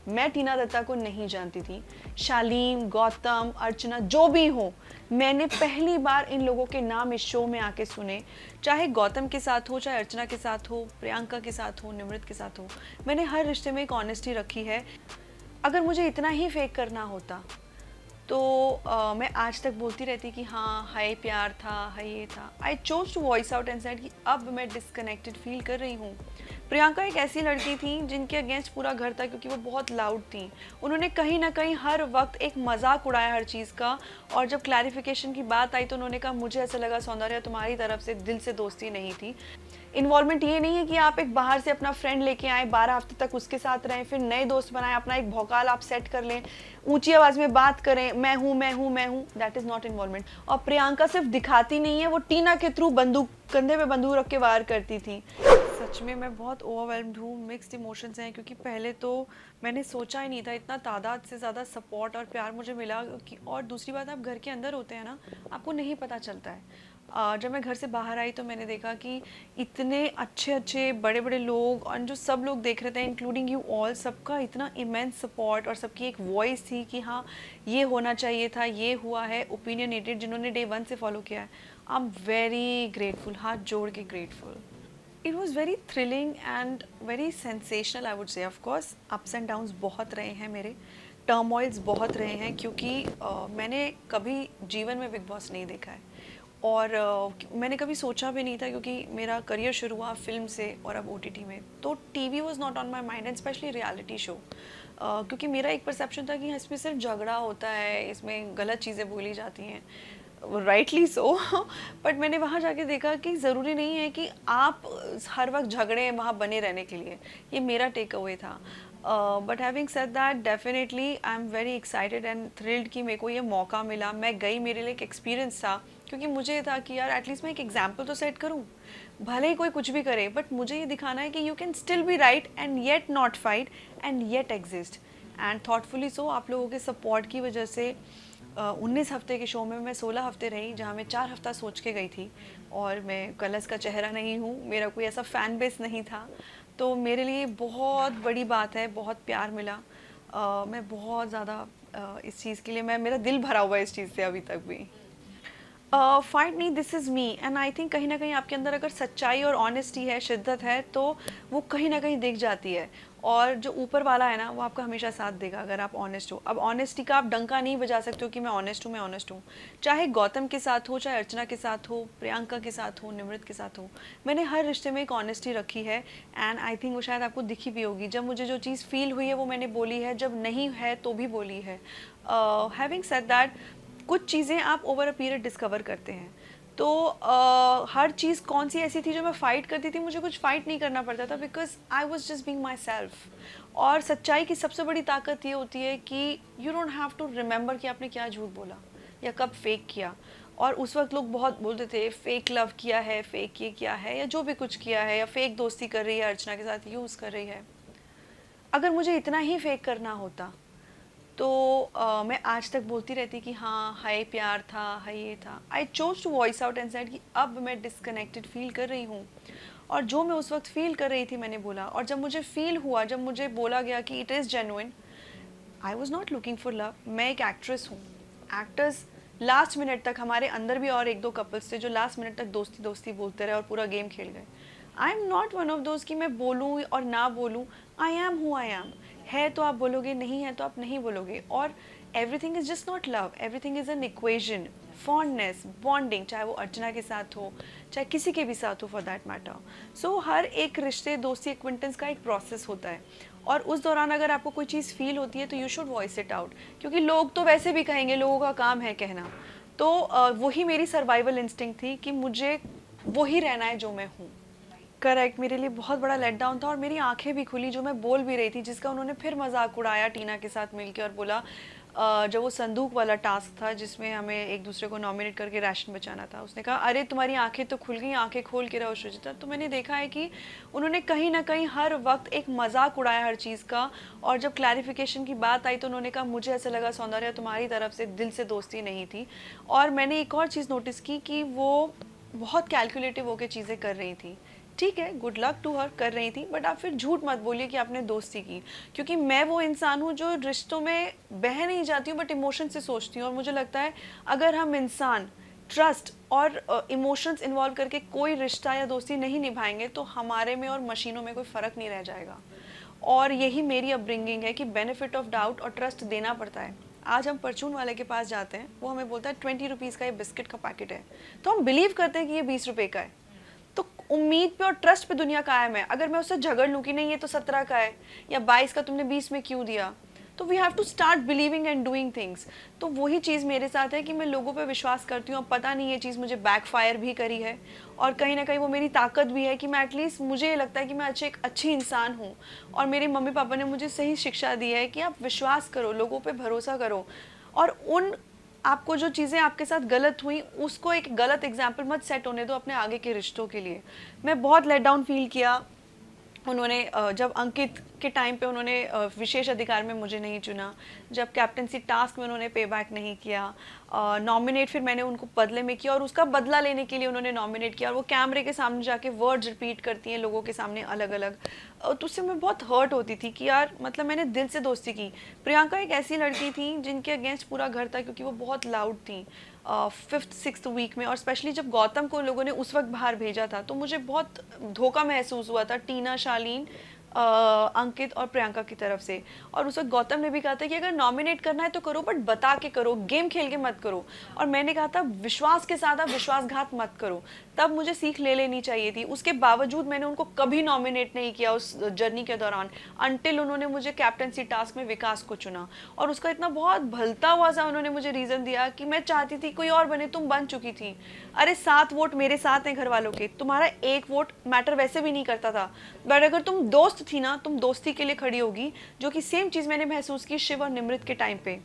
मैं टीना दत्ता को नहीं जानती थी। शालीन, गौतम, अर्चना जो भी हो, मैंने पहली बार इन लोगों के नाम इस शो में आके सुने। चाहे गौतम के साथ हो, चाहे अर्चना के साथ हो, प्रियंका के साथ हो, निमृत के साथ हो, मैंने हर रिश्ते में एक ऑनेस्टी रखी है। अगर मुझे इतना ही फेक करना होता तो मैं आज तक बोलती रहती कि हाँ हाय प्यार था, हाय ये था। I chose to voice out and said कि अब मैं डिस्कनेक्टेड फील कर रही हूँ। प्रियंका एक ऐसी लड़की थी जिनके अगेंस्ट पूरा घर था क्योंकि वो बहुत लाउड थी। उन्होंने कहीं ना कहीं हर वक्त एक मजाक उड़ाया हर चीज़ का, और जब क्लैरिफिकेशन की बात आई तो उन्होंने कहा मुझे ऐसा लगा सौंदर्या तुम्हारी तरफ से दिल से दोस्ती नहीं थी। इन्वॉल्वमेंट ये नहीं है कि आप एक बाहर से अपना फ्रेंड लेके आए, 12 हफ्ते तक उसके साथ रहें, फिर नए दोस्त बनाएं, अपना एक भौकाल आप सेट कर लें, ऊंची आवाज़ में बात करें, मैं हूँ मैं हूँ मैं हूँ। That is not involvement. और प्रियंका सिर्फ दिखाती नहीं है, वो टीना के थ्रू बंदूक, कंधे पे बंदूक रख के वार करती थी। सच में मैं बहुत ओवरवेल्म्ड हूँ, मिक्स्ड इमोशंस हैं, क्योंकि पहले तो मैंने सोचा ही नहीं था इतना तादाद से ज़्यादा सपोर्ट और प्यार मुझे मिला और दूसरी बात, आप घर के अंदर होते हैं ना, आपको नहीं पता चलता है। जब मैं घर से बाहर आई तो मैंने देखा कि इतने अच्छे अच्छे बड़े बड़े लोग और जो सब लोग देख रहे थे इंक्लूडिंग यू ऑल, सबका इतना इमेंस सपोर्ट और सबकी एक वॉइस थी कि हाँ ये होना चाहिए था, ये हुआ है, ओपिनियनेटेड, जिन्होंने डे 1 से फॉलो किया है। आई एम वेरी ग्रेटफुल, हाथ जोड़ के grateful. It was very thrilling and very sensational I would say. Of course ups and downs बहुत रहे हैं मेरे, टर्मोइल्स बहुत रहे हैं, क्योंकि मैंने कभी जीवन में बिग बॉस नहीं देखा है और मैंने कभी सोचा भी नहीं था, क्योंकि मेरा करियर शुरू हुआ फिल्म से और अब ओटीटी में, तो TV was not on my mind and specially reality show. क्योंकि मेरा एक परसेप्शन था कि इसमें सिर्फ झगड़ा होता है, इसमें गलत चीज़ें बोली जाती हैं, राइटली सो। बट मैंने वहाँ जाके देखा कि ज़रूरी नहीं है कि आप हर वक्त झगड़े वहाँ बने रहने के लिए। ये मेरा टेक अवे था। But having said that, definitely I am very excited and thrilled कि मेरे को ये मौका मिला। मैं गई, मेरे लिए एक एक्सपीरियंस था, क्योंकि मुझे था कि यार एटलीस्ट मैं एक एग्जाम्पल तो सेट करूँ, भले ही कोई कुछ भी करे, बट मुझे ये दिखाना है कि you can still be right and yet not fight and yet exist. And thoughtfully so, आप लोगों के सपोर्ट की वजह से 19 हफ्ते के शो में मैं 16 हफ्ते रही, जहाँ मैं 4 हफ्ता सोच के गई थी। और मैं कलश का चेहरा नहीं हूँ, मेरा कोई ऐसा फ़ैन बेस नहीं था, तो मेरे लिए बहुत बड़ी बात है, बहुत प्यार मिला। मैं बहुत ज़्यादा इस चीज़ के लिए, मैं, मेरा दिल भरा हुआ है इस चीज़ से अभी तक भी। फाइट नहीं, this is me. And I think कहीं ना कहीं आपके अंदर अगर सच्चाई और ऑनेस्टी है, शिद्दत है, तो वो कहीं ना कहीं दिख जाती है। और जो ऊपर वाला है ना, वो आपका हमेशा साथ देगा अगर आप ऑनेस्ट हो। अब ऑनेस्टी का आप डंका नहीं बजा सकते हो कि मैं ऑनेस्ट हूँ, मैं ऑनेस्ट हूँ। चाहे गौतम के साथ हो, चाहे अर्चना के साथ हो, प्रियंका के साथ हो, निमृत के साथ हो, मैंने हर रिश्ते में एक ऑनेस्टी रखी है। एंड आई थिंक वो शायद आपको दिखी भी होगी। जब मुझे जो चीज़ फील हुई है वो मैंने बोली है, जब नहीं है तो भी बोली है। हैविंग सेड दैट, कुछ चीज़ें आप ओवर अ पीरियड डिस्कवर करते हैं। तो हर चीज़ कौन सी ऐसी थी जो मैं फ़ाइट करती थी, मुझे कुछ फ़ाइट नहीं करना पड़ता था, because I was just being my self. और सच्चाई की सबसे बड़ी ताकत ये होती है कि you don't have to remember कि आपने क्या झूठ बोला या कब फेक किया। और उस वक्त लोग बहुत बोलते थे फेक लव किया है, फेक ये किया है, या जो भी कुछ किया है, या फेक दोस्ती कर रही है अर्चना के साथ, यूज़ कर रही है। अगर मुझे इतना ही फेक करना होता तो मैं आज तक बोलती रहती कि हाँ हाय प्यार था, हाय ये था। I chose to voice out and said कि अब मैं डिस्कनेक्टेड फील कर रही हूँ, और जो मैं उस वक्त फील कर रही थी मैंने बोला। और जब मुझे फील हुआ, जब मुझे बोला गया कि it is genuine, I was not looking for love. मैं एक एक्ट्रेस हूँ। एक्टर्स लास्ट मिनट तक, हमारे अंदर भी और एक दो कपल्स थे जो लास्ट मिनट तक दोस्ती दोस्ती बोलते रहे और पूरा गेम खेल गए। I am not one of those कि मैं बोलूँ और ना बोलूँ। I am who I am. है तो आप बोलोगे, नहीं है तो आप नहीं बोलोगे। और everything is just not love, everything is an equation. Fondness, bonding, चाहे वो अर्चना के साथ हो, चाहे किसी के भी साथ हो फॉर दैट मैटर। सो हर एक रिश्ते, दोस्ती, एक्विंटेंस का एक प्रोसेस होता है। और उस दौरान अगर आपको कोई चीज़ फील होती है तो you should voice it out, क्योंकि लोग तो वैसे भी कहेंगे, लोगों का काम है कहना। तो वही मेरी सर्वाइवल इंस्टिंक्ट थी कि मुझे वही रहना है जो मैं हूँ। करेक्ट, मेरे लिए बहुत बड़ा लेट डाउन था, और मेरी आंखें भी खुली जो मैं बोल भी रही थी, जिसका उन्होंने फिर मजाक उड़ाया टीना के साथ मिलके और बोला, जब वो संदूक वाला टास्क था जिसमें हमें एक दूसरे को नॉमिनेट करके राशन बचाना था, उसने कहा अरे तुम्हारी आंखें तो खुल गई, आंखें खोल के रहो शुचिता। तो मैंने देखा है कि उन्होंने कहीं ना कहीं हर वक्त एक मजाक उड़ाया हर चीज़ का, और जब क्लैरिफिकेशन की बात आई तो उन्होंने कहा मुझे ऐसा लगा सौंदर्या तुम्हारी तरफ से दिल से दोस्ती नहीं थी। और मैंने एक और चीज़ नोटिस की कि वो बहुत कैलकुलेटिव होकर चीज़ें कर रही थी। ठीक है, गुड लक टू हर, कर रही थी, बट आप फिर झूठ मत बोलिए कि आपने दोस्ती की, क्योंकि मैं वो इंसान हूँ जो रिश्तों में बह नहीं जाती हूँ बट इमोशन से सोचती हूँ। और मुझे लगता है अगर हम इंसान ट्रस्ट और इमोशंस इन्वॉल्व करके कोई रिश्ता या दोस्ती नहीं निभाएंगे तो हमारे में और मशीनों में कोई फ़र्क नहीं रह जाएगा। और यही मेरी अपब्रिंगिंग है कि बेनिफिट ऑफ डाउट और ट्रस्ट देना पड़ता है। आज हम परचून वाले के पास जाते हैं, वो हमें बोलता है 20 रुपीज़ का ये बिस्किट का पैकेट है, तो हम बिलीव करते हैं कि ये 20 रुपये का है। तो उम्मीद पे और ट्रस्ट पे दुनिया कायम है। अगर मैं उससे झगड़ लूँ कि नहीं ये तो 17 का है या 22 का, तुमने 20 में क्यों दिया, तो we have to start believing and doing things. तो वही चीज़ मेरे साथ है कि मैं लोगों पे विश्वास करती हूँ। अब पता नहीं ये चीज़ मुझे बैकफायर भी करी है और कहीं ना कहीं वो मेरी ताकत भी है कि मैं एटलीस्ट, मुझे ये लगता है कि मैं एक अच्छी इंसान हूँ। और मेरे मम्मी पापा ने मुझे सही शिक्षा दी है कि आप विश्वास करो, लोगों पे भरोसा करो, और उन आपको जो चीज़ें आपके साथ गलत हुई उसको एक गलत एग्जाम्पल मत सेट होने दो अपने आगे के रिश्तों के लिए। मैं बहुत लेट डाउन फील किया उन्होंने जब अंकित के टाइम पे उन्होंने विशेष अधिकार में मुझे नहीं चुना, जब कैप्टनसी टास्क में उन्होंने पे बैक नहीं किया, नॉमिनेट फिर मैंने उनको बदले में किया और उसका बदला लेने के लिए उन्होंने नॉमिनेट किया, और वो कैमरे के सामने जाके वर्ड्स रिपीट करती हैं लोगों के सामने अलग अलग। तो उससे मैं बहुत हर्ट होती थी कि यार मतलब मैंने दिल से दोस्ती की। प्रियंका एक ऐसी लड़की थी जिनके अगेंस्ट पूरा घर था क्योंकि वो बहुत लाउड थी 5th-6th वीक में, और स्पेशली जब गौतम को लोगों ने उस वक्त बाहर भेजा था तो मुझे बहुत धोखा महसूस हुआ था टीना, शालीन, अंकित और प्रियंका की तरफ से। और उस वक्त गौतम ने भी कहा था कि अगर नॉमिनेट करना है तो करो, बट बता के करो, गेम खेल के मत करो। और मैंने कहा था विश्वास के साथ आप विश्वासघात मत करो। तब मुझे सीख ले लेनी चाहिए थी। उसके बावजूद मैंने उनको कभी नॉमिनेट नहीं किया उस जर्नी के दौरान, अनटिल उन्होंने मुझे कैप्टनसी टास्क में विकास को चुना। और उसका इतना बहुत भलता हुआ सा उन्होंने मुझे रीज़न दिया कि मैं चाहती थी कोई और बने, तुम बन चुकी थी। अरे 7 वोट मेरे साथ हैं घर वालों के, तुम्हारा 1 वोट मैटर वैसे भी नहीं करता था, बट अगर तुम दोस्त थी ना, तुम दोस्ती के लिए खड़ी होगी। जो कि सेम चीज़ मैंने महसूस की शिव और निमृत के टाइम पे,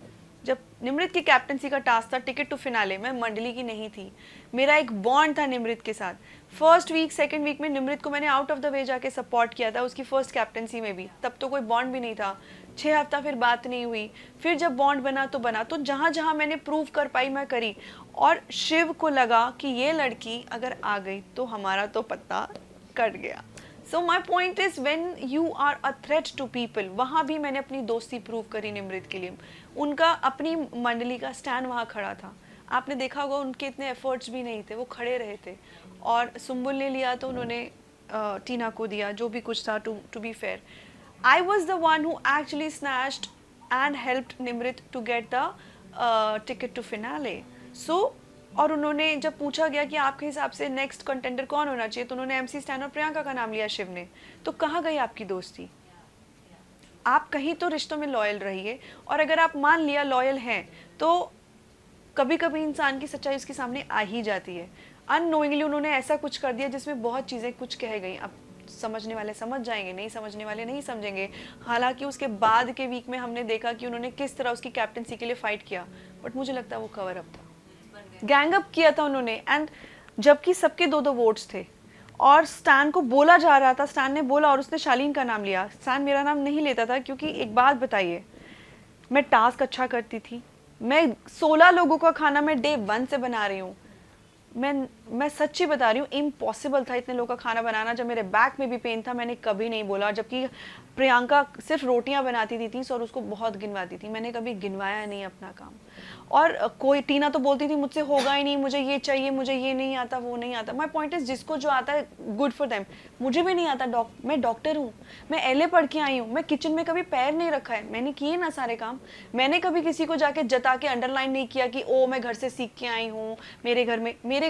जब निमृत की कैप्टनसी का टास्क था टिकट टू फिनाले, मैं मंडली की नहीं थी, मेरा एक बॉन्ड था निमृत के साथ। फर्स्ट वीक सेकंड वीक में निमृत को मैंने आउट ऑफ द वे जाके सपोर्ट किया था उसकी फर्स्ट कैप्टनसी में भी, तब तो कोई बॉन्ड भी नहीं था। 6 हफ्ता फिर बात नहीं हुई, फिर जब बॉन्ड बना तो बना। तो जहाँ जहाँ मैंने प्रूव कर पाई मैं करी, और शिव को लगा कि ये लड़की अगर आ गई तो हमारा तो पत्ता कट गया। So my point is when you are a threat to people, वहाँ भी मैंने अपनी दोस्ती प्रूव करी निमृत के लिए। उनका अपनी मंडली का स्टैंड वहाँ खड़ा था, आपने देखा होगा उनके इतने एफर्ट्स भी नहीं थे, वो खड़े रहे थे। और सुम्बुल ने लिया तो उन्होंने टीना को दिया, जो भी कुछ था। To be fair, I was the one who actually snatched and helped Nimrit to get the ticket to finale. So और उन्होंने जब पूछा गया कि आपके हिसाब से नेक्स्ट कंटेंडर कौन होना चाहिए, तो उन्होंने MC स्टैन और प्रियंका का नाम लिया शिव ने। तो कहाँ गई आपकी दोस्ती? आप कहीं तो रिश्तों में लॉयल रहिए, और अगर आप मान लिया लॉयल हैं तो कभी कभी इंसान की सच्चाई उसके सामने आ ही जाती है। अननोइंगली उन्होंने ऐसा कुछ कर दिया जिसमें बहुत चीज़ें कुछ कह गई। अब समझने वाले समझ जाएंगे, नहीं समझने वाले नहीं समझेंगे। हालांकि उसके बाद के वीक में हमने देखा कि उन्होंने किस तरह उसकी कैप्टनसी के लिए फाइट किया, बट मुझे लगता है वो कवर अप था, गैंग अप किया था उन्होंने। एंड जबकि सबके 2-2 वोट्स थे और स्टैन को बोला जा रहा था, स्टैन ने बोला और उसने शालीन का नाम लिया। स्टैन मेरा नाम नहीं लेता था, क्योंकि एक बात बताइए, मैं टास्क अच्छा करती थी, मैं 16 लोगों का खाना मैं डे 1 से बना रही हूँ। मैं सच्ची बता रही हूँ, इम्पॉसिबल था इतने लोगों का खाना बनाना। जब मेरे बैक में भी पेन था मैंने कभी नहीं बोला, जबकि प्रियंका सिर्फ रोटियां बनाती थी 30 और उसको बहुत गिनवाती थी, मैंने कभी गिनवाया नहीं अपना काम। और कोई टीना तो बोलती थी मुझसे होगा ही नहीं, मुझे ये चाहिए, मुझे ये नहीं आता, वो नहीं आता। माय पॉइंट इज जिसको जो आता है गुड फॉर देम, मुझे भी नहीं आता। मैं डॉक्टर हूँ, मैं LA पढ़ के आई हूँ, मैं किचन में कभी पैर नहीं रखा है, मैंने किए ना सारे काम। मैंने कभी किसी को जाके जता के अंडरलाइन नहीं किया कि ओ मैं घर से सीख के आई हूँ, मेरे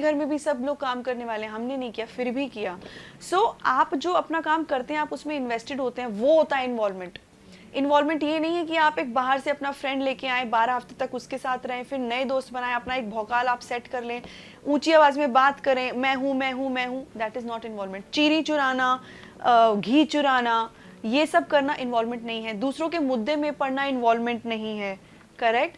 घर में भी सब लोग काम करने वाले हैं, हमने नहीं किया, फिर भी किया। सो आप जो अपना काम करते हैं आप उसमें इन्वेस्टेड होते हैं, वो होता है इन्वॉल्वमेंट। इन्वॉल्वमेंट ये नहीं है कि आप एक बाहर से अपना फ्रेंड लेके आए, 12 हफ्ते तक उसके साथ रहें, फिर नए दोस्त बनाएं, अपना एक भौकाल आप सेट कर लें, ऊंची आवाज़ में बात करें, मैं हूँ मैं हूँ मैं हूँ। That is not involvement. चीरी चुराना, घी चुराना, ये सब करना इन्वॉल्वमेंट नहीं है। दूसरों के मुद्दे में पढ़ना इन्वॉल्वमेंट नहीं है, करेक्ट।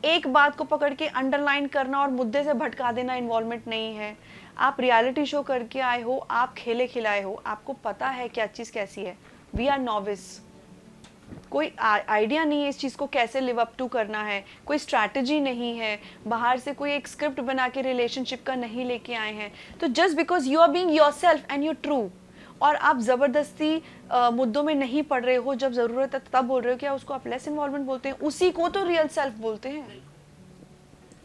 एक बात को पकड़ के अंडरलाइन करना और मुद्दे से भटका देना इन्वॉल्वमेंट नहीं है। आप रियलिटी शो करके आए हो, आप खेले खिलाए हो, आपको पता है क्या चीज़ कैसी है। वी आर नॉविस, कोई आइडिया नहीं है इस चीज़ को कैसे लिव अप टू करना है, कोई स्ट्रैटेजी नहीं है, बाहर से कोई एक स्क्रिप्ट बना के रिलेशनशिप का नहीं लेके आए हैं। तो just because you are being yourself and you true, और आप ज़बरदस्ती मुद्दों में नहीं पड़ रहे हो, जब ज़रूरत है तब बोल रहे हो, क्या उसको आप लेस इन्वॉल्वमेंट बोलते हैं? उसी को तो रियल सेल्फ बोलते हैं।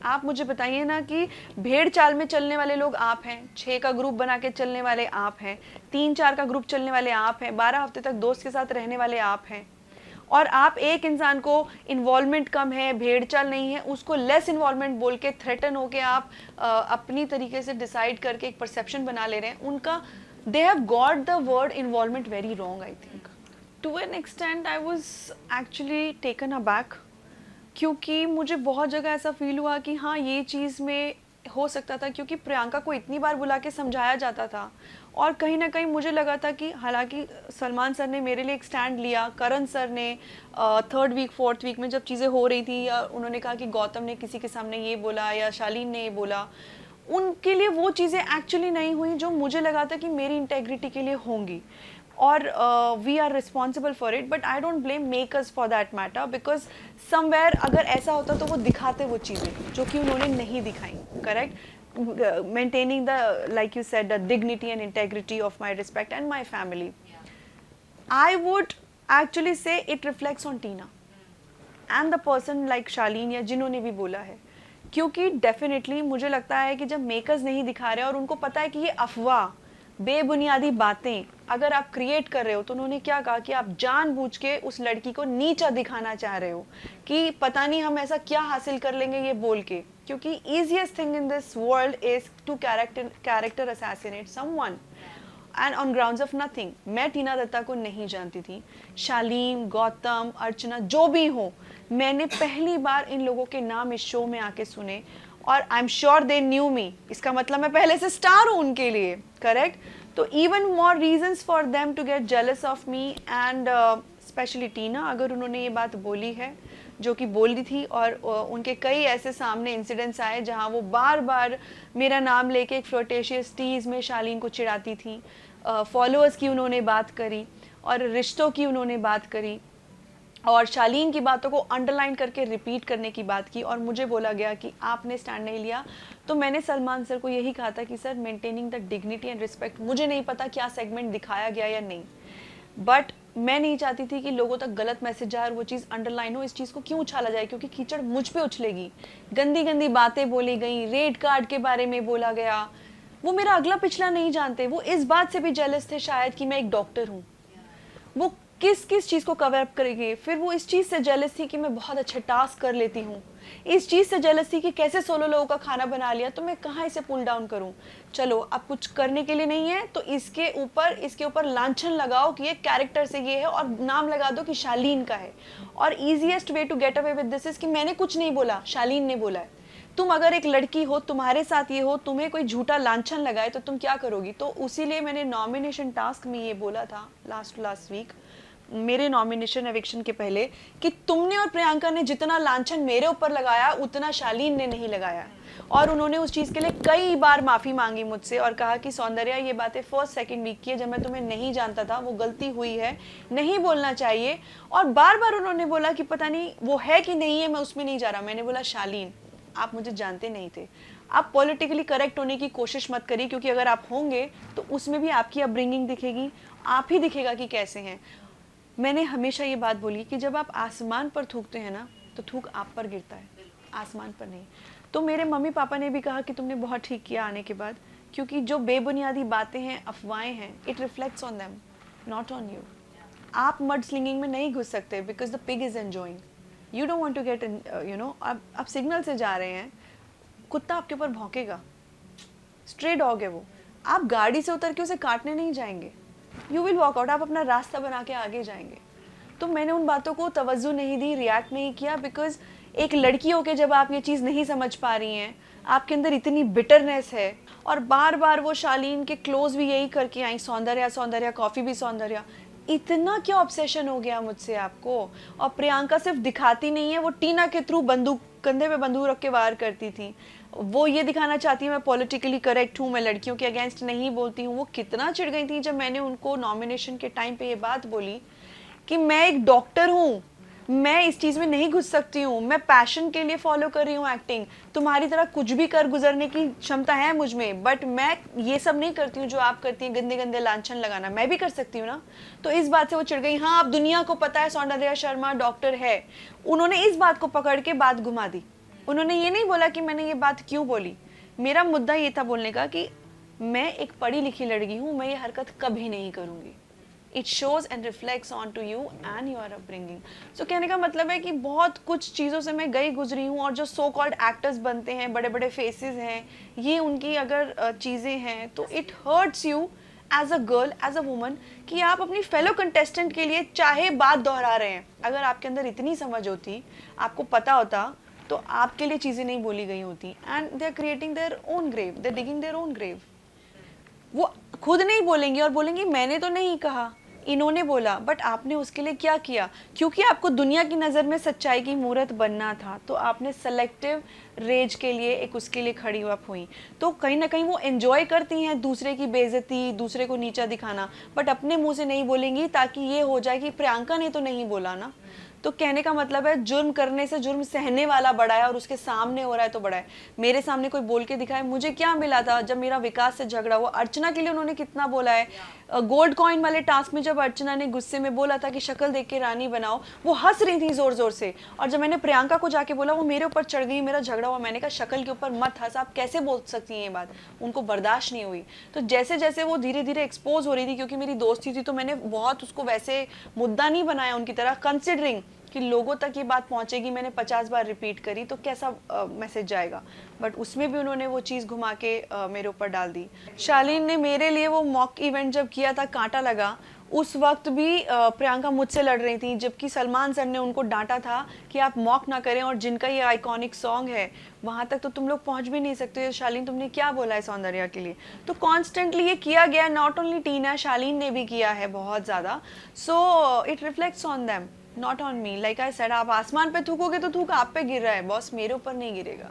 आप मुझे बताइए ना कि भेड़ चाल में चलने वाले लोग आप हैं, 6 का ग्रुप बना के चलने वाले आप हैं, 3-4 का ग्रुप चलने वाले आप हैं, 12 हफ्ते तक दोस्त के साथ रहने वाले आप हैं, और आप एक इंसान को इन्वॉल्वमेंट कम है, भेड़ चाल नहीं है, उसको लेस इन्वॉल्वमेंट बोल के थ्रेटन होके आप अपनी तरीके से डिसाइड करके एक परसेप्शन बना ले रहे हैं उनका। They have got the word involvement very wrong I think. To an extent I was actually taken aback, क्योंकि मुझे बहुत जगह ऐसा फील हुआ कि हाँ ये चीज़ में हो सकता था, क्योंकि प्रियंका को इतनी बार बुला के समझाया जाता था, और कहीं ना कहीं मुझे लगा था कि हालांकि सलमान सर ने मेरे लिए एक स्टैंड लिया, करण सर ने 3rd वीक 4th वीक में जब चीज़ें हो रही थी, या उन्होंने कहा कि गौतम ने किसी के सामने ये बोला या शालीन ने ये बोला, उनके लिए वो चीज़ें एक्चुअली नहीं हुई जो मुझे लगा था कि मेरी इंटेग्रिटी के लिए होंगी, और we are responsible for it, but I don't blame makers for that matter, because somewhere अगर ऐसा होता तो वो दिखाते वो चीज़ें जो कि उन्होंने नहीं दिखाई। Correct, maintaining the, like you said, the dignity and integrity of my respect and my family. I would actually say it reflects on Tina and the person like Shalin, या जिन्होंने भी बोला है, क्योंकि डेफिनेटली मुझे लगता है कि जब मेकर्स नहीं दिखा रहे और उनको पता है कि ये अफवाह, बेबुनियादी बातें अगर आप क्रिएट कर रहे हो, तो उन्होंने क्या कहा कि आप जानबूझ के उस लड़की को नीचा दिखाना चाह रहे हो कि पता नहीं हम ऐसा क्या हासिल कर लेंगे ये बोल के, क्योंकि easiest thing in this world is to character assassinate someone and on grounds of nothing. मैं टीना दत्ता को नहीं जानती थी, शालीन, गौतम, अर्चना, जो भी हो, मैंने पहली बार इन लोगों के नाम इस शो में आके सुने, और I am sure they knew me, इसका मतलब मैं पहले से स्टार हूँ उनके लिए। करेक्ट, तो even more reasons for them to get jealous of me, and specially Tina, अगर उन्होंने ये बात बोली है जो कि बोली थी, और उनके कई ऐसे सामने इंसिडेंट्स आए जहाँ वो बार बार मेरा नाम लेके एक फ्लोटेशियस टीज में शालीन को चिढ़ाती थी, फॉलोअर्स की उन्होंने बात करी, और रिश्तों की उन्होंने बात करी, और शालीन की बातों को अंडरलाइन करके रिपीट करने की बात की, और मुझे बोला गया कि आपने स्टैंड नहीं लिया। तो मैंने सलमान सर को यही कहा था कि sir, maintaining the dignity and respect, मुझे नहीं पता क्या सेगमेंट दिखाया गया या नहीं, बट मैं नहीं चाहती थी कि लोगों तक गलत मैसेज जाए और वो चीज़ अंडरलाइन हो, इस चीज़ को क्यों उछाला जाए, क्योंकि कीचड़ मुझ पे उछलेगी। गंदी गंदी बातें बोली गई, रेड कार्ड के बारे में बोला गया, वो मेरा अगला पिछला नहीं जानते, वो इस बात से भी जेलस थे शायद कि मैं एक डॉक्टर हूँ, वो किस किस चीज़ को कवर अप करेगी। फिर वो इस चीज़ से जेलस थी कि मैं बहुत अच्छे टास्क कर लेती हूँ, इस चीज़ से जेलस थी कि कैसे 16 लोगों का खाना बना लिया, तो मैं कहाँ इसे पुल डाउन करूँ। चलो, अब कुछ करने के लिए नहीं है तो इसके ऊपर लांछन लगाओ कि ये कैरेक्टर से ये है, और नाम लगा दो कि शालीन का है। और easiest way to get away with this is कि मैंने कुछ नहीं बोला, शालीन ने बोला है। तुम अगर एक लड़की हो, तुम्हारे साथ ये हो, तुम्हें कोई झूठा लांछन लगाए तो तुम क्या करोगी। तो उसीलिए मैंने नॉमिनेशन टास्क में ये बोला था लास्ट वीक, मेरे नॉमिनेशन एविक्शन के पहले, कि तुमने और प्रियंका ने जितना लांछन मेरे ऊपर लगाया उतना शालीन ने नहीं लगाया। और उन्होंने उस चीज़ के लिए कई बार माफ़ी मांगी मुझसे और कहा कि सौंदर्या, ये बातें 1st 2nd वीक की है, जब मैं तुम्हें नहीं जानता था, वो गलती हुई है, नहीं बोलना चाहिए। और बार बार उन्होंने बोला कि पता नहीं वो है कि नहीं है, मैं उसमें नहीं जा रहा। मैंने बोला, शालीन, आप मुझे जानते नहीं थे, आप पॉलिटिकली करेक्ट होने की कोशिश मत करिए, क्योंकि अगर आप होंगे तो उसमें भी आपकी अपब्रिंगिंग दिखेगी, आप ही दिखेगा कि कैसे हैं। मैंने हमेशा ये बात बोली कि जब आप आसमान पर थूकते हैं ना, तो थूक आप पर गिरता है, आसमान पर नहीं। तो मेरे मम्मी पापा ने भी कहा कि तुमने बहुत ठीक किया आने के बाद, क्योंकि जो बेबुनियादी बातें हैं, अफवाहें हैं, it reflects on them, not on you. आप मड स्लिंगिंग में नहीं घुस सकते, because the pig is enjoying, you don't want to get, you know, आप सिग्नल से जा रहे हैं, कुत्ता आपके ऊपर भौंकेगा, स्ट्रे डॉग है वो, आप गाड़ी से उतर के उसे काटने नहीं जाएंगे, यू विल वॉक आउट, आप अपना रास्ता बना के आगे जाएंगे। तो मैंने उन बातों को तवज्जो नहीं दी, रिएक्ट नहीं किया, बिकॉज एक लड़की होके जब आप ये चीज़ नहीं समझ पा रही हैं, आपके अंदर इतनी बिटरनेस है, और बार बार वो शालीन के क्लोज भी यही करके आई, सौंदर्या सौंदर्या, कॉफ़ी भी सौंदर्या, इतना क्या ऑब्सेशन हो गया मुझसे आपको। और प्रियंका सिर्फ दिखाती नहीं है, वो टीना के थ्रू बंदूक, कंधे पे बंदूक रख के वार करती थी, वो ये दिखाना चाहती है मैं पॉलिटिकली करेक्ट हूँ, मैं लड़कियों के अगेंस्ट नहीं बोलती हूँ। वो कितना चिढ़ गई थी जब मैंने उनको नॉमिनेशन के टाइम पे ये बात बोली कि मैं एक डॉक्टर हूँ, मैं इस चीज़ में नहीं घुस सकती हूँ, मैं पैशन के लिए फॉलो कर रही हूँ एक्टिंग, तुम्हारी तरह कुछ भी कर गुजरने की क्षमता है मुझ में, बट मैं ये सब नहीं करती हूँ जो आप करती हैं, गंदे गंदे लांछन लगाना, मैं भी कर सकती हूँ ना। तो इस बात से वो चिढ़ गई। हाँ, अब दुनिया को पता है सौंदर्या शर्मा डॉक्टर है। उन्होंने इस बात को पकड़ के बात घुमा दी। उन्होंने ये नहीं बोला कि मैंने ये बात क्यों बोली। मेरा मुद्दा ये था बोलने का कि मैं एक पढ़ी लिखी लड़की हूँ, मैं ये हरकत कभी नहीं करूँगी। It shows and reflects on to you and your upbringing. So कहने का मतलब है कि बहुत कुछ चीज़ों से मैं गई गुजरी हूँ, और जो सो कॉल्ड एक्टर्स बनते हैं, बड़े बड़े फेसेस हैं, ये उनकी अगर चीज़ें हैं तो it hurts you as a girl, as a woman, कि आप अपनी फेलो कंटेस्टेंट के लिए चाहे बात दोहरा रहे हैं। अगर आपके अंदर इतनी समझ होती, आपको पता होता, तो आपके लिए चीज़ें नहीं बोली गई होती। And they are creating their own grave, they are digging their own grave. वो खुद नहीं बोलेंगे और बोलेंगे मैंने तो नहीं कहा, इन्होंने बोला, बट आपने उसके लिए क्या किया? क्योंकि आपको दुनिया की नज़र में सच्चाई की मूरत बनना था, तो आपने सेलेक्टिव रेज के लिए एक उसके लिए खड़ी अप हुई। तो कहीं ना कहीं वो एंजॉय करती हैं दूसरे की बेइज्जती, दूसरे को नीचा दिखाना, बट अपने मुंह से नहीं बोलेंगी, ताकि ये हो जाए कि प्रियंका ने तो नहीं बोला ना। तो कहने का मतलब है, जुर्म करने से जुर्म सहने वाला बड़ा है, और उसके सामने हो रहा है तो बड़ा है। मेरे सामने कोई बोल के दिखाए, मुझे क्या मिला था जब मेरा विकास से झगड़ा हुआ? अर्चना के लिए उन्होंने कितना बोला है। गोल्ड कॉइन वाले टास्क में जब अर्चना ने गुस्से में बोला था कि शक्ल देख के रानी बनाओ, वो हंस रही थी जोर जोर से, और जब मैंने प्रियंका को जाके बोला, वो मेरे ऊपर चढ़ गई, मेरा झगड़ा हुआ। मैंने कहा शक्ल के ऊपर मत हंस, आप कैसे बोल सकती हैं ये बात? उनको बर्दाश्त नहीं हुई। तो जैसे जैसे वो धीरे धीरे एक्सपोज हो रही थी, क्योंकि मेरी दोस्ती थी, तो मैंने बहुत उसको वैसे मुद्दा नहीं बनाया उनकी तरह, कंसिडरिंग कि लोगों तक ये बात पहुंचेगी। मैंने 50 बार रिपीट करी तो कैसा मैसेज जाएगा, बट उसमें भी उन्होंने वो चीज़ घुमा के मेरे ऊपर डाल दी। शालीन ने मेरे लिए वो मॉक इवेंट जब किया था, कांटा लगा, उस वक्त भी प्रियंका मुझसे लड़ रही थी, जबकि सलमान सर ने उनको डांटा था कि आप मॉक ना करें, और जिनका ये आइकॉनिक सॉन्ग है वहाँ तक तो तुम लोग पहुँच भी नहीं सकते। शालीन, तुमने क्या बोला है सौंदर्या के लिए? तो कॉन्स्टेंटली ये किया गया, नॉट ओनली टीना, शालीन ने भी किया है बहुत ज़्यादा। So it reflects on them, not on me. Like I said, आप आसमान पे थूकोगे तो थूक आप पे गिर रहा है बॉस, मेरे ऊपर नहीं गिरेगा।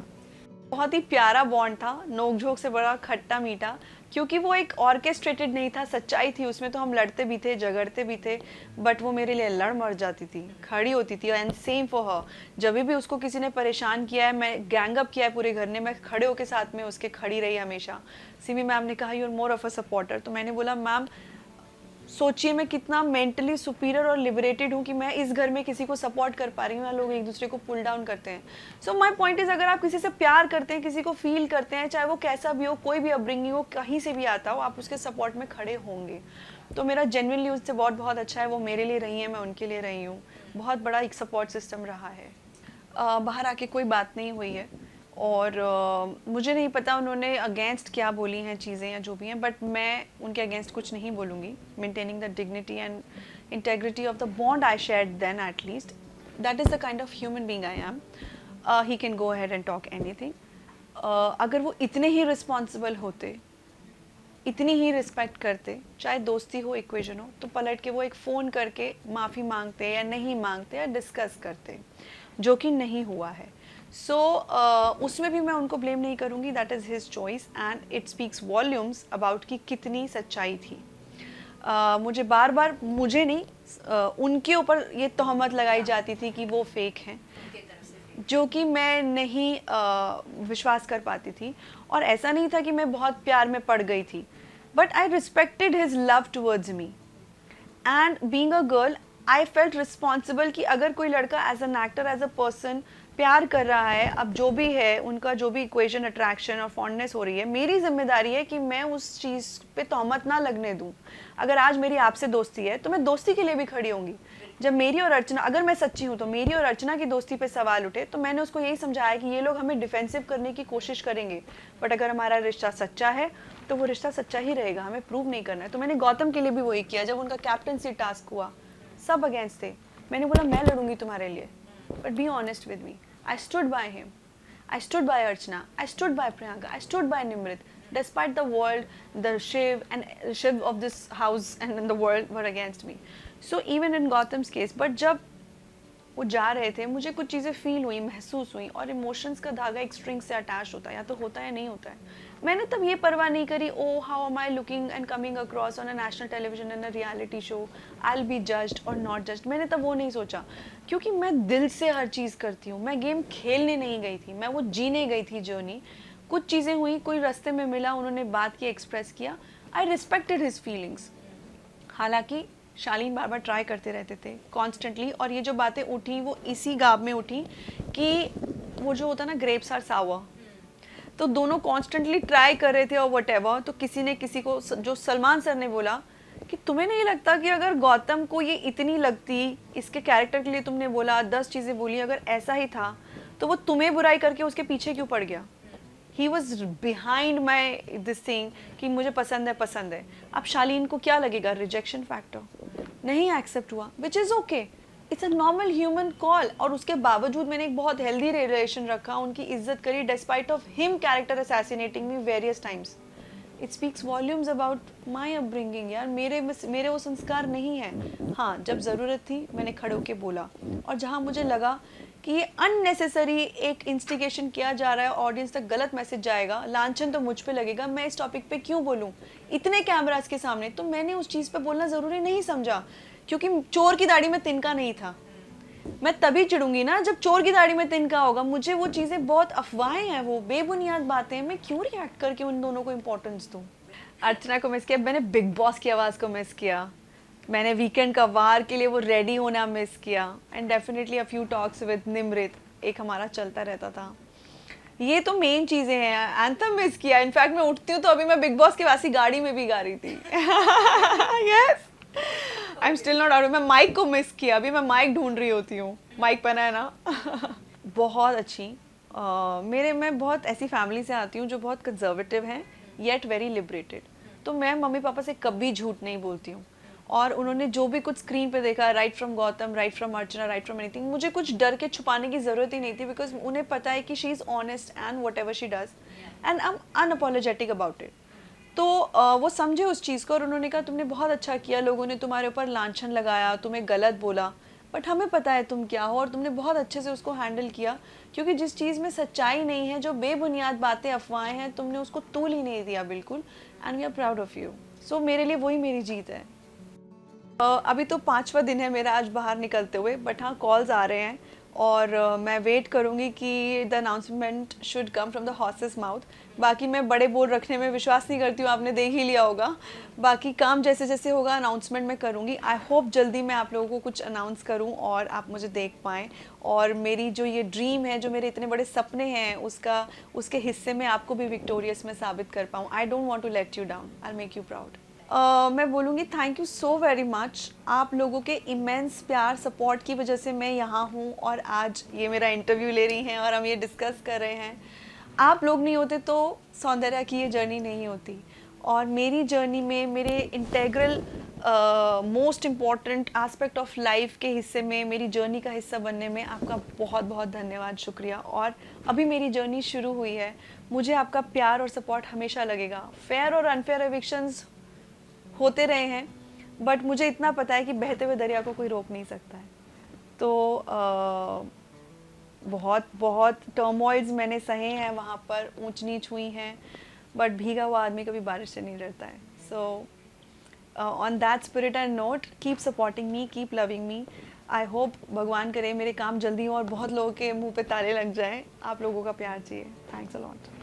बहुत ही प्यारा बॉन्ड था, नोक-झोंक से बड़ा, खट्टा मीठा, क्योंकि वो एक ऑर्केस्ट्रेटेड नहीं था, सच्चाई थी उसमें। तो हम लड़ते भी थे, झगड़ते भी थे, बट वो मेरे लिए लड़ मर जाती थी, खड़ी होती थी। एंड सेम फॉर हर, जब भी उसको किसी ने परेशान किया है, मैं गैंग अप किया है पूरे घर ने, मैं खड़े होके साथ में उसके खड़ी रही हमेशा। सिमी मैम ने कहा you are more of a supporter, तो मैंने बोला मैम सोचिए मैं कितना मेंटली सुपीरियर और लिबरेटेड हूँ कि मैं इस घर में किसी को सपोर्ट कर पा रही हूँ, या लोग एक दूसरे को पुल डाउन करते हैं। सो माय पॉइंट इज, अगर आप किसी से प्यार करते हैं, किसी को फील करते हैं, चाहे वो कैसा भी हो, कोई भी अपब्रिंगिंग हो, कहीं से भी आता हो, आप उसके सपोर्ट में खड़े होंगे। तो मेरा जेन्युइनली उससे बहुत बहुत अच्छा है, वो मेरे लिए रही है, मैं उनके लिए रही हूँ। बहुत बड़ा एक सपोर्ट सिस्टम रहा है। बाहर आके कोई बात नहीं हुई है, और मुझे नहीं पता उन्होंने अगेंस्ट क्या बोली हैं चीज़ें या जो भी हैं, बट मैं उनके अगेंस्ट कुछ नहीं बोलूँगी। Maintaining the dignity and integrity of the bond I shared then, at least that is the kind of human being I am. He can go ahead and talk anything. अगर वो इतने ही responsible होते, इतनी ही respect करते, चाहे दोस्ती हो, equation हो, तो पलट के वो एक फ़ोन करके माफ़ी मांगते या नहीं मांगते या डिस्कस करते, जो कि नहीं हुआ है। सो उसमें भी मैं उनको ब्लेम नहीं करूँगी, that is his choice and it speaks volumes about कि कितनी सच्चाई थी। मुझे बार बार, मुझे नहीं, उनके ऊपर ये तोहमत लगाई जाती थी कि वो फेक हैं, जो कि मैं नहीं विश्वास कर पाती थी। और ऐसा नहीं था कि मैं बहुत प्यार में पड़ गई थी, but I respected his love towards me, and being a girl I felt responsible कि अगर कोई लड़का as an actor, as a person प्यार कर रहा है, अब जो भी है उनका, जो भी इक्वेशन, अट्रैक्शन और फॉन्डनेस हो रही है, मेरी जिम्मेदारी है कि मैं उस चीज़ पे तोहमत ना लगने दूं। अगर आज मेरी आपसे दोस्ती है तो मैं दोस्ती के लिए भी खड़ी होंगी। जब मेरी और अर्चना, अगर मैं सच्ची हूँ तो मेरी और अर्चना की दोस्ती पे सवाल उठे, तो मैंने उसको यही समझाया कि ये लोग हमें डिफेंसिव करने की कोशिश करेंगे, बट अगर हमारा रिश्ता सच्चा है तो वो रिश्ता सच्चा ही रहेगा, हमें प्रूव नहीं करना है। तो मैंने गौतम के लिए भी वही किया। जब उनका कैप्टनसी टास्क हुआ, सब अगेंस्ट थे, मैंने बोला मैं लड़ूंगी तुम्हारे लिए, but be honest with me. I stood by him. I stood by Archana. I stood by Priyanka. I stood by Nimrit. Despite the world, the Shiv of this house and in the world were against me. So even in Gautam's case, but जब वो जा रहे थे, मुझे कुछ चीज़ें feel हुई, महसूस हुई, और इमोशंस का धागा एक स्ट्रिंग से अटैच होता है, या तो होता है नहीं होता है। मैंने तब ये परवाह नहीं करी, oh how am I looking and coming across on a national television in a reality show, I will be judged और नॉट जज्ड। मैंने तब वो नहीं सोचा, क्योंकि मैं दिल से हर चीज़ करती हूँ। मैं गेम खेलने नहीं गई थी, मैं वो जीने गई थी जर्नी। कुछ चीज़ें हुई, कोई रास्ते में मिला, उन्होंने बात की, एक्सप्रेस किया, आई रिस्पेक्टेड हिज फीलिंग्स। हालांकि शालीन बार बार ट्राई करते रहते थे कॉन्स्टेंटली, और ये जो बातें उठी वो इसी गाब में उठी कि वो जो होता ना ग्रेप्स आर सावर, तो दोनों कॉन्स्टेंटली ट्राई कर रहे थे और वट एवर। तो किसी ने किसी को, जो सलमान सर ने बोला कि तुम्हें नहीं लगता कि अगर गौतम को ये इतनी लगती, इसके कैरेक्टर के लिए तुमने बोला 10 चीज़ें बोली, अगर ऐसा ही था तो वो तुम्हें बुराई करके उसके पीछे क्यों पड़ गया? He was behind my this thing कि मुझे पसंद है, पसंद है। अब शालीन को क्या लगेगा? रिजेक्शन फैक्टर, नहीं एक्सेप्ट हुआ, which is okay, it's a normal human call. और उसके बावजूद मैंने एक बहुत हेल्दी रिलेशन रखा, उनकी इज्जत करी, despite of him character assassinating me various times. It speaks volumes about my upbringing यार, मेरे वो संस्कार नहीं है। हाँ, जब ज़रूरत थी मैंने खड़े होके बोला, और जहाँ मुझे लगा कि ये अननेसेसरी एक इंस्टिगेशन किया जा रहा है, ऑडियंस तक गलत मैसेज जाएगा, लांछन तो मुझ पे लगेगा, मैं इस टॉपिक पे क्यों बोलूँ इतने कैमरास के सामने, तो मैंने उस चीज़ पे बोलना ज़रूरी नहीं समझा। क्योंकि चोर की दाढ़ी में तिनका नहीं था। मैं तभी चिढ़ूंगी ना जब चोर की दाढ़ी में तिनका होगा। मुझे वो चीज़ें बहुत अफवाहें हैं, वो बेबुनियाद बातें हैं, मैं क्यों रिएक्ट करके उन दोनों को इम्पोर्टेंस दूँ। अर्चना को मिस किया मैंने, बिग बॉस की आवाज़ को मिस किया मैंने, वीकेंड का वार के लिए वो रेडी होना मिस किया, and definitely a few talks with Nimrit एक हमारा चलता रहता था। ये तो मेन चीज़ें हैं। एंथम मिस किया, इनफैक्ट मैं उठती हूँ तो अभी मैं बिग बॉस की वासी गाड़ी में भी गा रही थी। Yes, I am still not out. मैं माइक को मिस किया, अभी मैं माइक ढूंढ रही होती हूँ, माइक पहना है ना। बहुत अच्छी। मैं बहुत ऐसी फैमिली से आती हूँ जो बहुत कंजर्वेटिव हैं येट वेरी लिबरेटेड। तो मैं मम्मी पापा से कभी झूठ नहीं बोलती हूँ, और उन्होंने जो भी कुछ स्क्रीन पे देखा, right from Gautam, right from Archana, right from anything, मुझे कुछ डर के छुपाने की ज़रूरत ही नहीं थी, बिकॉज उन्हें पता है कि she is honest and what ever she does and I am unapologetic about it. तो वो समझे उस चीज़ को, और उन्होंने कहा तुमने बहुत अच्छा किया, लोगों ने तुम्हारे ऊपर लांछन लगाया, तुम्हें गलत बोला, बट हमें पता है तुम क्या हो, और तुमने बहुत अच्छे से उसको हैंडल किया। क्योंकि जिस चीज़ में सच्चाई नहीं है, जो बेबुनियाद बातें, अफवाहें हैं, तुमने उसको तूल ही नहीं दिया बिल्कुल, and we are proud of you. So मेरे लिए वही मेरी जीत है। अभी तो 5वां दिन है मेरा आज बाहर निकलते हुए, बट हाँ कॉल्स आ रहे हैं, और मैं वेट करूँगी कि the announcement should come from the horses mouth. बाकी मैं बड़े बोल रखने में विश्वास नहीं करती हूँ, आपने देख ही लिया होगा। बाकी काम जैसे जैसे होगा अनाउंसमेंट मैं करूँगी। आई होप जल्दी मैं आप लोगों को कुछ अनाउंस करूँ और आप मुझे देख पाएँ, और मेरी जो ये ड्रीम है, जो मेरे इतने बड़े सपने हैं, उसके हिस्से में आपको भी विक्टोरियस में साबित कर पाऊँ। I don't want to let you down, I make you proud. मैं बोलूँगी thank you so very much. आप लोगों के इमेंस प्यार, सपोर्ट की वजह से मैं यहाँ हूँ, और आज ये मेरा इंटरव्यू ले रही हैं और हम ये डिस्कस कर रहे हैं। आप लोग नहीं होते तो सौंदर्या की ये जर्नी नहीं होती, और मेरी जर्नी में मेरे integral most important aspect of life के हिस्से में, मेरी जर्नी का हिस्सा बनने में आपका बहुत बहुत धन्यवाद, शुक्रिया। और अभी मेरी जर्नी शुरू हुई है, मुझे आपका प्यार और सपोर्ट हमेशा लगेगा। फेयर और अनफेयर एविक्शंस होते रहे हैं, बट मुझे इतना पता है कि बहते हुए दरिया को कोई रोक नहीं सकता है। तो बहुत बहुत टर्मोइल्स मैंने सहे हैं, वहाँ पर ऊंच नीच हुई हैं, बट भीगा हुआ आदमी कभी बारिश से नहीं डरता है। So on that spirit and note, keep supporting me, keep loving me. I hope भगवान करे मेरे काम जल्दी हो और बहुत लोगों के मुंह पे ताले लग जाएं। आप लोगों का प्यार चाहिए। Thanks a lot.